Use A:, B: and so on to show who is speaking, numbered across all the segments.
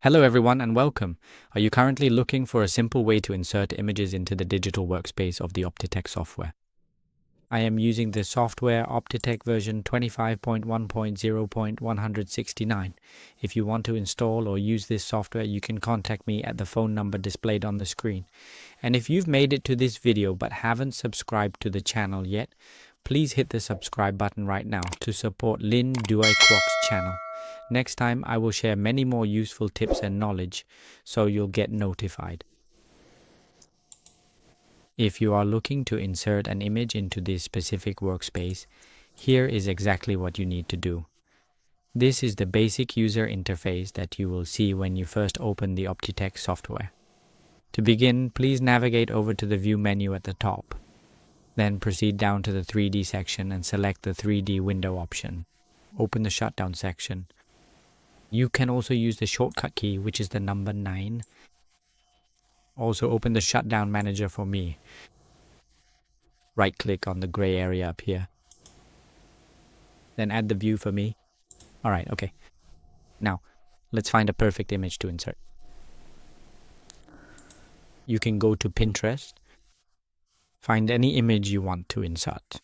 A: Hello everyone and welcome. Are you currently looking for a simple way to insert images into the digital workspace of the Optitex software? I am using the software Optitex version 25.1.0.169. If you want to install or use this software, you can contact me at the phone number displayed on the screen. And if you've made it to this video but haven't subscribed to the channel yet, please hit the subscribe button right now to support Dinh Duy Cuong's channel. Next time, I will share many more useful tips and knowledge, so you'll get notified. If you are looking to insert an image into this specific workspace, here is exactly what you need to do. This is the basic user interface that you will see when you first open the Optitex software. To begin, please navigate over to the View menu at the top. Then proceed down to the 3D section and select the 3D window option. Open the shutdown section. You can also use the shortcut key, which is the number 9. Also open the shutdown manager for me. Right click on the gray area up here. Then add the view for me. Alright, okay. Now, let's find a perfect image to insert. You can go to Pinterest. Find any image you want to insert.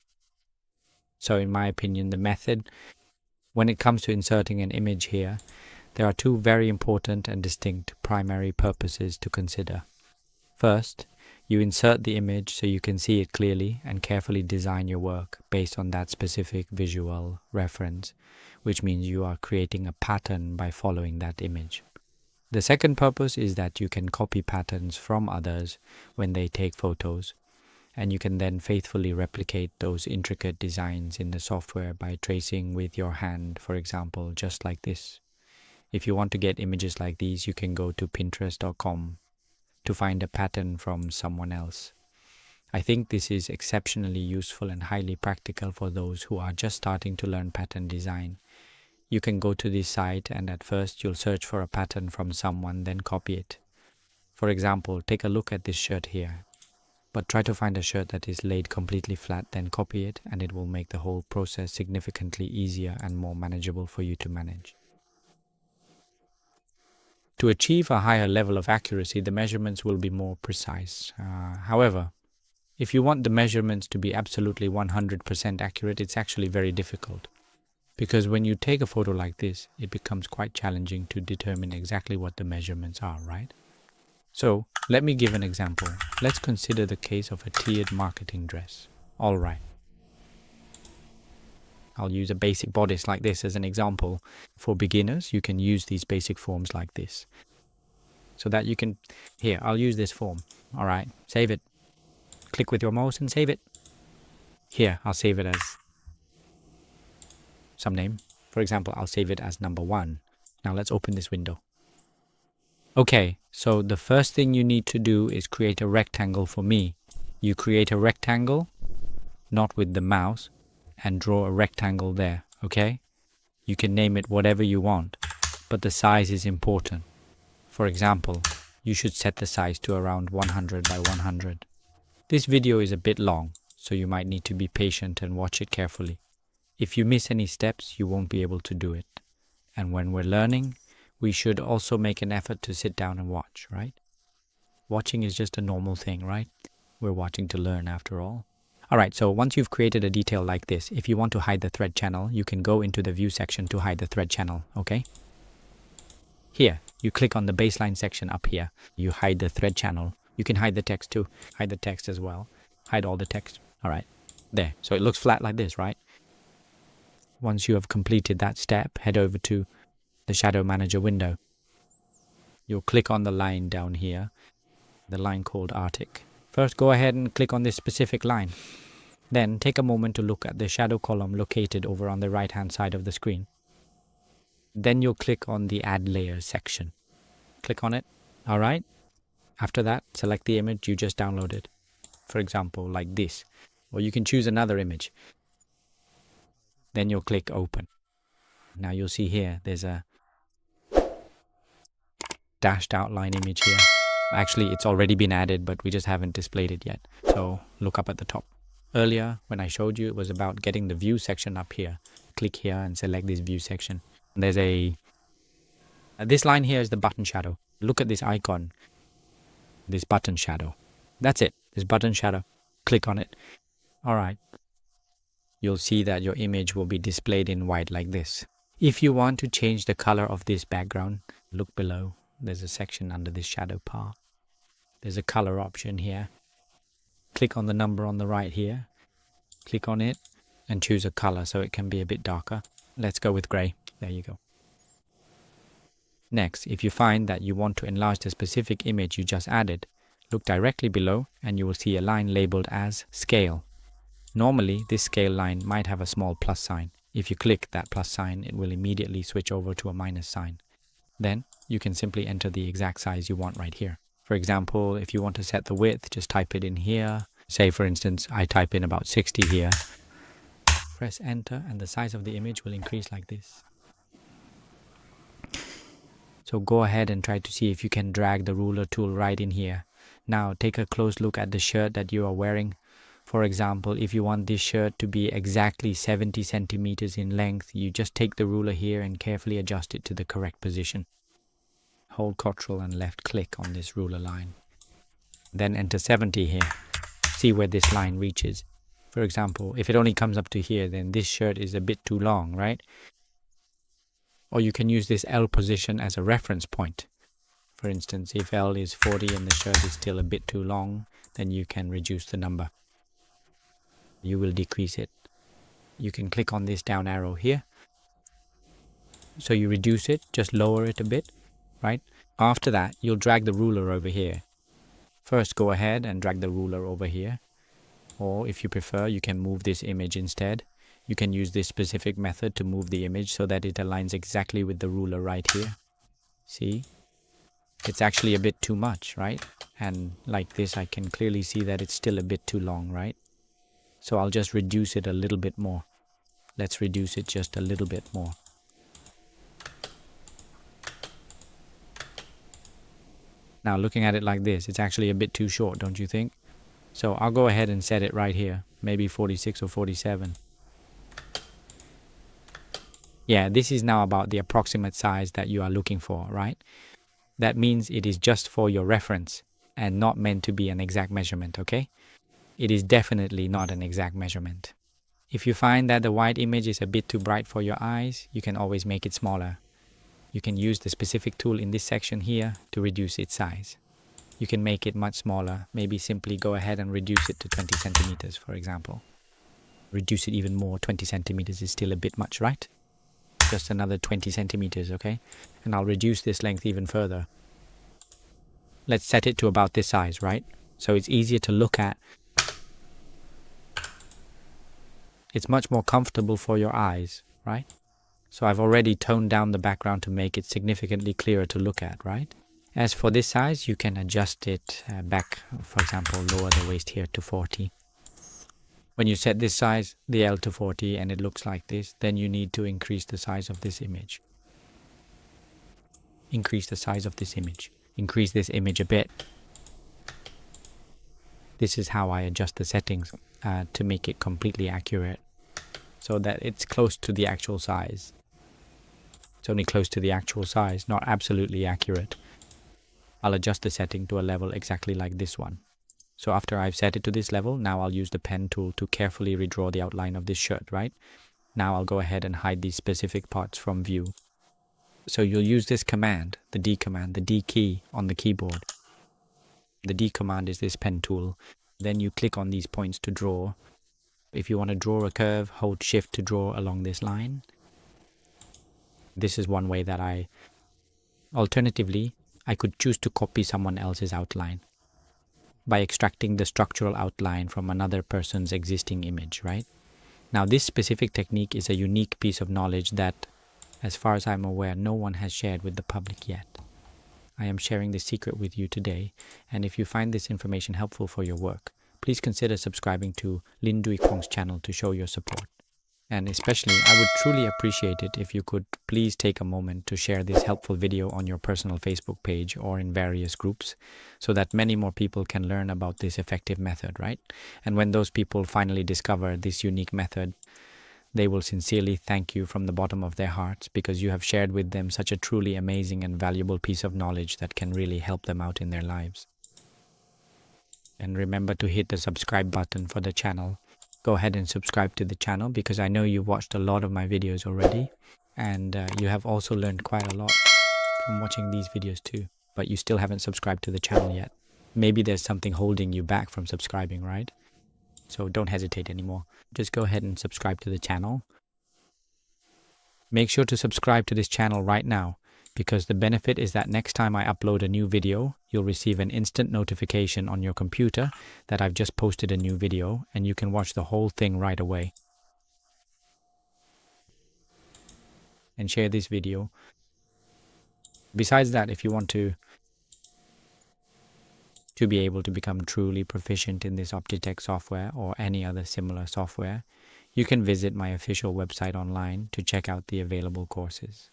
A: So in my opinion, the method, when it comes to inserting an image here, there are two very important and distinct primary purposes to consider. First, you insert the image so you can see it clearly and carefully design your work based on that specific visual reference, which means you are creating a pattern by following that image. The second purpose is that you can copy patterns from others when they take photos, and you can then faithfully replicate those intricate designs in the software by tracing with your hand, for example, just like this. If you want to get images like these, you can go to Pinterest.com to find a pattern from someone else. I think this is exceptionally useful and highly practical for those who are just starting to learn pattern design. You can go to this site and at first you'll search for a pattern from someone, then copy it. For example, take a look at this shirt here. But try to find a shirt that is laid completely flat, then copy it, and it will make the whole process significantly easier and more manageable for you to manage. To achieve a higher level of accuracy, the measurements will be more precise. However, if you want the measurements to be absolutely 100% accurate, it's actually very difficult. Because when you take a photo like this, it becomes quite challenging to determine exactly what the measurements are, right? So, let me give an example. Let's consider the case of a tiered marketing dress. Alright. I'll use a basic bodice like this as an example. For beginners, you can use these basic forms like this. So that you can... Here, I'll use this form. Alright, save it. Click with your mouse and save it. Here, I'll save it as some name. For example, I'll save it as number 1. Now let's open this window. Okay, so the first thing you need to do is create a rectangle for me. You create a rectangle, not with the mouse, and draw a rectangle there, okay? You can name it whatever you want, but the size is important. For example, you should set the size to around 100 by 100. This video is a bit long, so you might need to be patient and watch it carefully. If you miss any steps, you won't be able to do it. And when we're learning, we should also make an effort to sit down and watch, right? Watching is just a normal thing, right? We're watching to learn after all. Alright, so once you've created a detail like this, if you want to hide the thread channel, you can go into the view section to hide the thread channel, okay? Here, you click on the baseline section up here. You hide the thread channel. You can hide the text too. Hide the text as well. Hide all the text. Alright, there. So it looks flat like this, right? Once you have completed that step, head over to the Shadow Manager window. You'll click on the line down here, the line called Arctic. First, go ahead and click on this specific line. Then, take a moment to look at the shadow column located over on the right-hand side of the screen. Then you'll click on the Add Layers section. Click on it. Alright. After that, select the image you just downloaded. For example, like this. Or you can choose another image. Then you'll click Open. Now you'll see here, there's a dashed outline image here. Actually, it's already been added, but we just haven't displayed it yet. So look up at the top. Earlier, when I showed you, it was about getting the view section up here. Click here and select this view section. There's a This line here is the button shadow. Look at this icon, this button shadow. That's it, this button shadow. Click on it. All right. You'll see that your image will be displayed in white like this. If you want to change the color of this background, look below. There's a section under this shadow part. There's a color option here. Click on the number on the right here. Click on it and choose a color so it can be a bit darker. Let's go with gray. There you go. Next, if you find that you want to enlarge the specific image you just added, look directly below and you will see a line labeled as scale. Normally, this scale line might have a small plus sign. If you click that plus sign, it will immediately switch over to a minus sign. Then, you can simply enter the exact size you want right here. For example, if you want to set the width, just type it in here. Say, for instance, I type in about 60 here. Press enter and the size of the image will increase like this. So go ahead and try to see if you can drag the ruler tool right in here. Now take a close look at the shirt that you are wearing. For example, if you want this shirt to be exactly 70 centimeters in length, you just take the ruler here and carefully adjust it to the correct position. Hold Ctrl and left click on this ruler line. Then enter 70 here. See where this line reaches. For example, if it only comes up to here, then this shirt is a bit too long, right? Or you can use this L position as a reference point. For instance, if L is 40 and the shirt is still a bit too long, then you can reduce the number. You will decrease it. You can click on this down arrow here. So you reduce it, just lower it a bit, right? After that, you'll drag the ruler over here. First, go ahead and drag the ruler over here. Or if you prefer, you can move this image instead. You can use this specific method to move the image so that it aligns exactly with the ruler right here. See? It's actually a bit too much, right? And like this, I can clearly see that it's still a bit too long, right? So I'll just reduce it a little bit more. Let's reduce it just a little bit more. Now looking at it like this, it's actually a bit too short, don't you think? So I'll go ahead and set it right here, maybe 46 or 47. Yeah, this is now about the approximate size that you are looking for, right? That means it is just for your reference and not meant to be an exact measurement, okay? It is definitely not an exact measurement. If you find that the white image is a bit too bright for your eyes, you can always make it smaller. You can use the specific tool in this section here to reduce its size. You can make it much smaller, maybe simply go ahead and reduce it to 20 centimeters, for example. Reduce it even more, 20 centimeters is still a bit much, right? Just another 20 centimeters, okay? And I'll reduce this length even further. Let's set it to about this size, right? So it's easier to look at. It's much more comfortable for your eyes, right? So I've already toned down the background to make it significantly clearer to look at, right? As for this size, you can adjust it back, for example, lower the waist here to 40. When you set this size, the L to 40, and it looks like this, then you need to increase the size of this image. Increase the size of this image. Increase this image a bit. This is how I adjust the settings to make it completely accurate, so that it's close to the actual size. It's only close to the actual size, not absolutely accurate. I'll adjust the setting to a level exactly like this one. So after I've set it to this level, now I'll use the pen tool to carefully redraw the outline of this shirt, right? Now I'll go ahead and hide these specific parts from view. So you'll use this command, the D command, the D key on the keyboard. The D command is this pen tool. Then you click on these points to draw. If you want to draw a curve, hold Shift to draw along this line. This is one way that Alternatively, I could choose to copy someone else's outline by extracting the structural outline from another person's existing image, right? Now, this specific technique is a unique piece of knowledge that, as far as I'm aware, no one has shared with the public yet. I am sharing this secret with you today, and if you find this information helpful for your work, please consider subscribing to Dinh Duy Cuong's channel to show your support. And especially, I would truly appreciate it if you could please take a moment to share this helpful video on your personal Facebook page or in various groups, so that many more people can learn about this effective method, right? And when those people finally discover this unique method, They will sincerely thank you from the bottom of their hearts because you have shared with them such a truly amazing and valuable piece of knowledge that can really help them out in their lives. And remember to hit the subscribe button for the channel. Go ahead and subscribe to the channel because I know you've watched a lot of my videos already, and you have also learned quite a lot from watching these videos too, but you still haven't subscribed to the channel yet. Maybe there's something holding you back from subscribing, right? So don't hesitate anymore. Just go ahead and subscribe to the channel. Make sure to subscribe to this channel right now, because the benefit is that next time I upload a new video, you'll receive an instant notification on your computer that I've just posted a new video, and you can watch the whole thing right away. And share this video. Besides that, if you want to be able to become truly proficient in this Optitex software or any other similar software, you can visit my official website online to check out the available courses.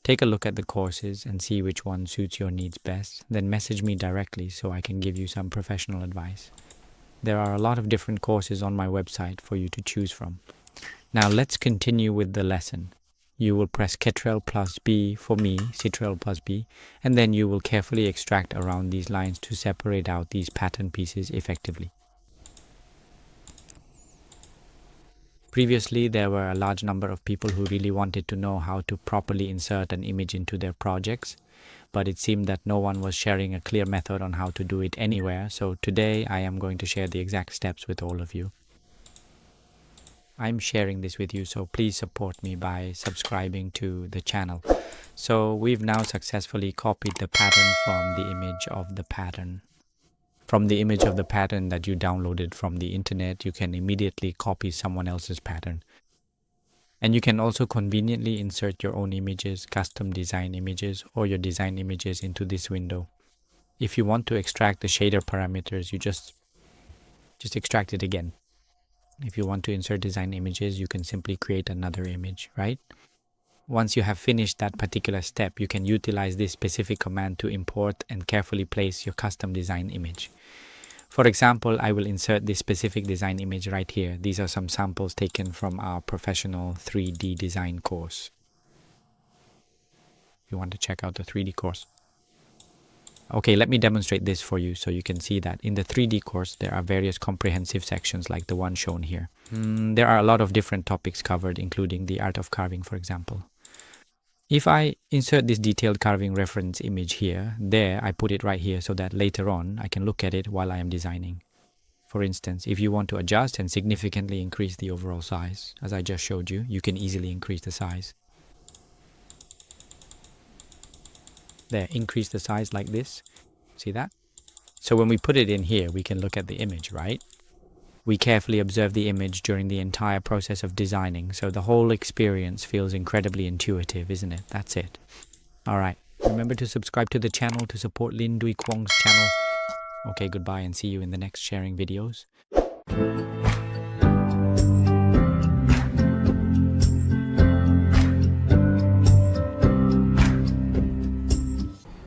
A: Take a look at the courses and see which one suits your needs best, then message me directly so I can give you some professional advice. There are a lot of different courses on my website for you to choose from. Now let's continue with the lesson. You will press Ctrl plus B for me, Ctrl plus B, and then you will carefully extract around these lines to separate out these pattern pieces effectively. Previously, there were a large number of people who really wanted to know how to properly insert an image into their projects, but it seemed that no one was sharing a clear method on how to do it anywhere, so today I am going to share the exact steps with all of you. I'm sharing this with you, so please support me by subscribing to the channel. So we've now successfully copied the pattern from the image of the pattern. From the image of the pattern that you downloaded from the internet, you can immediately copy someone else's pattern. And you can also conveniently insert your own images, custom design images, or your design images into this window. If you want to extract the shader parameters, you just extract it again. If you want to insert design images, you can simply create another image, right? Once you have finished that particular step, you can utilize this specific command to import and carefully place your custom design image. For example, I will insert this specific design image right here. These are some samples taken from our professional 3D design course. If you want to check out the 3D course. Okay, let me demonstrate this for you so you can see that in the 3D course there are various comprehensive sections like the one shown here. There are a lot of different topics covered, including the art of carving, for example. If I insert this detailed carving reference image here, I put it right here so that later on I can look at it while I am designing. For instance, if you want to adjust and significantly increase the overall size, as I just showed you, you can easily increase the size. There, increase the size like this. See that? So when we put it in here, we can look at the image, right? We carefully observe the image during the entire process of designing, so the whole experience feels incredibly intuitive, isn't it? That's it. Alright, remember to subscribe to the channel to support Dinh Duy Cuong's channel. Okay, goodbye and see you in the next sharing videos.